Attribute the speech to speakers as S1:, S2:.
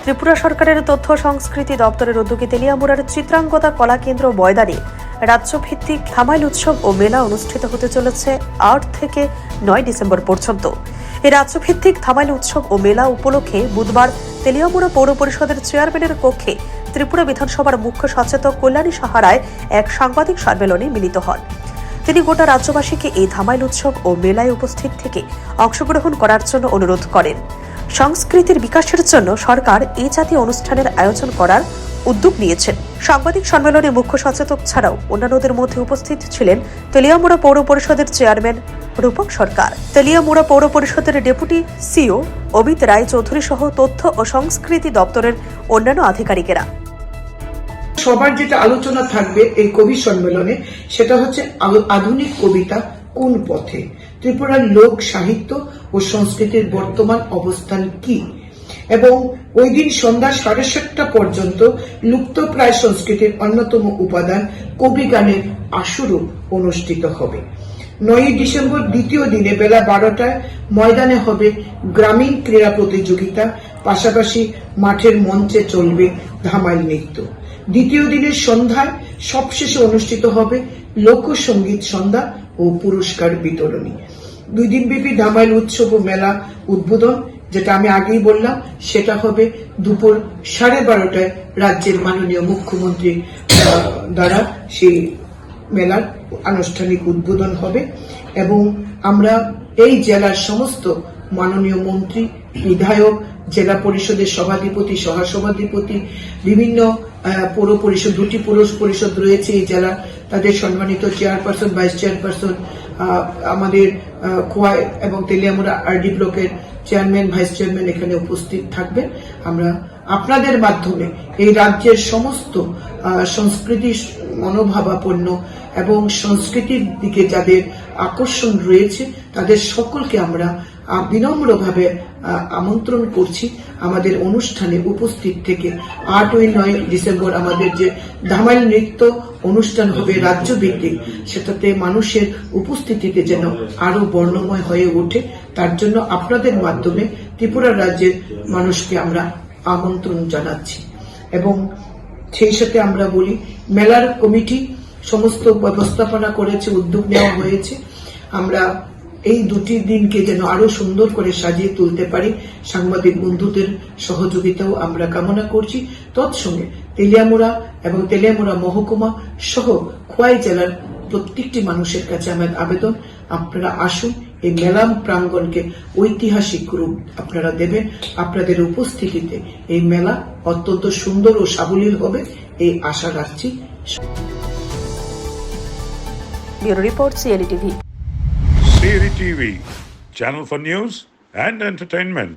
S1: ত্রিপুরা সরকারের তথ্য সংস্কৃতি দপ্তরের উদ্যোগে তেলিয়ামুড়ার চিত্রাঙ্গদা কলা কেন্দ্র ময়দানে রাজ্যভিত্তিক ধামাইল উৎসব ও মেলা অনুষ্ঠিত হতে চলেছে 8 থেকে 9 ডিসেম্বর পর্যন্ত। এই রাজ্যভিত্তিক ধামাইল উৎসব ও মেলা উপলক্ষে বুধবার তেলিয়ামুড়া পৌর পরিষদের চেয়ারম্যানের কক্ষে ত্রিপুরা বিধানসভার মুখ্য সচেতক কল্যাণী সাহারায় এক সাংবাদিক সম্মেলনে মিলিত হন। তিনি গোটা রাজ্যবাসীকে এই ধামাইল উৎসব ও মেলায় উপস্থিত থেকে অংশগ্রহণ করার জন্য অনুরোধ করেন। সংস্কৃতির বিকাশের জন্য সরকার এই জাতীয় অনুষ্ঠানের আয়োজন করার উদ্যোগ নিয়েছেন। সাংবাদিক সম্মেলনে মুখ্য সচেতক ছাড়াও অন্যান্যদের মধ্যে উপস্থিত ছিলেন তেলিয়ামুড়া পৌর পরিষদের চেয়ারম্যান রূপক সরকার, তেলিয়ামুড়া পৌর পরিষদের ডেপুটি সিও অমিত রায় চৌধুরী সহ তথ্য ও সংস্কৃতি দপ্তরের অন্যান্য আধিকারিকেরা।
S2: সবার যেটা আলোচনা থাকবে এই কবি সম্মেলনে সেটা হচ্ছে আধুনিক কবিতা কোন পথে, ত্রিপুরার লোক সাহিত্য ও সংস্কৃতির বর্তমান অবস্থান কি, এবং ওই দিন সন্ধ্যা 7:30 পর্যন্ত লুপ্তপ্রায় সংস্কৃতির অন্যতম উপাদান কবি গানের আসরও অনুষ্ঠিত হবে। 9 ডিসেম্বর দ্বিতীয় দিনে বেলা 12টায় ময়দানে হবে গ্রামীণ ক্রীড়া প্রতিযোগিতা, পাশাপাশি মাঠের মঞ্চে চলবে ধামাইল নৃত্য। দ্বিতীয় দিনের সন্ধ্যায় সবশেষে অনুষ্ঠিত হবে লোকসঙ্গীত সন্ধ্যা ও পুরস্কার বিতরণী। 2 দিনব্যাপী ধামাইল উৎসব ও মেলা উদ্বোধন, যেটা আমি আগেই বললাম, সেটা হবে দুপুর 12:30টায় রাজ্যের মাননীয় মুখ্যমন্ত্রী দ্বারা সেই মেলার আনুষ্ঠানিক উদ্বোধন হবে। এবং আমরা এই জেলার সমস্ত মাননীয় মন্ত্রী, বিধায়ক, জেলা পরিষদের সভাধিপতি, সহসভাধিপতি, বিভিন্ন পৌর পরিষদ, 2টি পৌর পরিষদ রয়েছে এই জেলা, তাদের সম্মানিত চেয়ারপারসন, ভাইস চেয়ারপারসন, আমাদের খোয়াই এবং তেলিয়ামুড়া আরডি ব্লকের চেয়ারম্যান, ভাইস চেয়ারম্যান এখানে উপস্থিত থাকবেন। আমরা আপনাদের মাধ্যমে এই রাজ্যের সমস্ত সংস্কৃতি মনোভাবাপন্ন এবং সংস্কৃতির দিকে যাদের আকর্ষণ রয়েছে তাদের সকলকে আমরা বিনম্রভাবে আমন্ত্রণ করছি আমাদের অনুষ্ঠানে উপস্থিত থেকে। 8 ও 9 ডিসেম্বর আমাদের যে ধামাইল নৃত্য অনুষ্ঠান হবে রাজ্যভিত্তিক, সেটাতে মানুষের উপস্থিতিতে যেন আরো বর্ণময় হয়ে ওঠে, তার জন্য আপনাদের মাধ্যমে ত্রিপুরা রাজ্যের মানুষকে আমরা আমন্ত্রণ জানাচ্ছি। এবং সেই সাথে আমরা বলি, মেলার কমিটি সমস্ত ব্যবস্থাপনা করেছে, উদ্যোগ নেওয়া হয়েছে। আমরা এই 2টি দিনকে যেন আরো সুন্দর করে সাজিয়ে তুলতে পারি, সাংবাদিক বন্ধুদের সহযোগিতাও আমরা কামনা করছি। তৎসঙ্গে তেলিয়ামুড়া এবং তেলিয়ামুড়া মহকুমা সহ খোয়াই জেলার প্রত্যেকটি মানুষের কাছে আমার আবেদন, আপনারা আসুন, এই মেলা প্রাঙ্গণকে ঐতিহাসিক রূপ আপনারা দেবেন। আপনাদের উপস্থিতিতে এই মেলা অত্যন্ত সুন্দর ও সাবলীল হবে, এই আশা রাখছি।
S1: Bureau report, CLE TV.
S3: CLE TV, channel for news and entertainment.